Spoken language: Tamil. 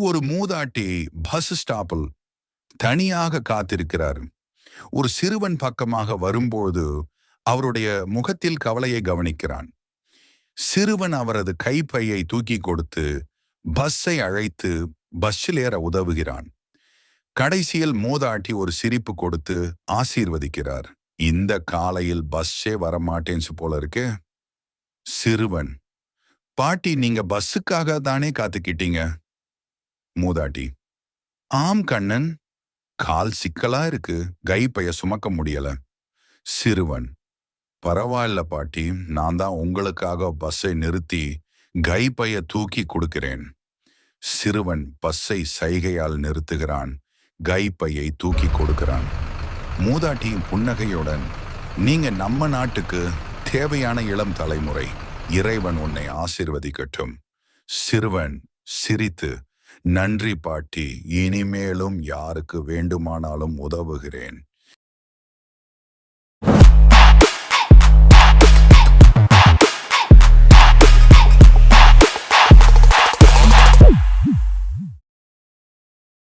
ஒரு மூதாட்டி பஸ் ஸ்டாப்பில் தனியாக காத்திருக்கிறார். ஒரு சிறுவன் பக்கமாக வரும்போது அவருடைய முகத்தில் கவலையை கவனிக்கிறான். சிறுவன் அவரது கைப்பையை தூக்கி கொடுத்து பஸ்ஸை அழைத்து பஸ்ஸில் ஏற உதவுகிறான். கடைசியில் மூதாட்டி ஒரு சிரிப்பு கொடுத்து ஆசீர்வதிக்கிறார். இந்த காலையில் பஸ்ஸே வரமாட்டேன்னு போல இருக்கு. சிறுவன்: பாட்டி, நீங்க பஸ்ஸுக்காக தானே காத்துக்கிட்டீங்க? மூதாட்டி: ஆம் கண்ணன், கால் சிக்கலா இருக்கு, கைப்பைய சுமக்க முடியல. சிறுவன்: பரவாயில்ல பாட்டி, நான் தான் உங்களுக்காக பஸ்ஸை நிறுத்தி கைப்பைய தூக்கி கொடுக்கிறேன். சிறுவன் பஸ்ஸை சைகையால் நிறுத்துகிறான், கைப்பையை தூக்கி கொடுக்கிறான். மூதாட்டியின் புன்னகையுடன்: நீங்க நம்ம நாட்டுக்கு தேவையான இளம் தலைமுறை. இறைவன் உன்னை ஆசீர்வதிக்கட்டும். சிறுவன் சிரித்து: நன்றி பாட்டி, இனிமேலும் யாருக்கு வேண்டுமானாலும் உதவுகிறேன்.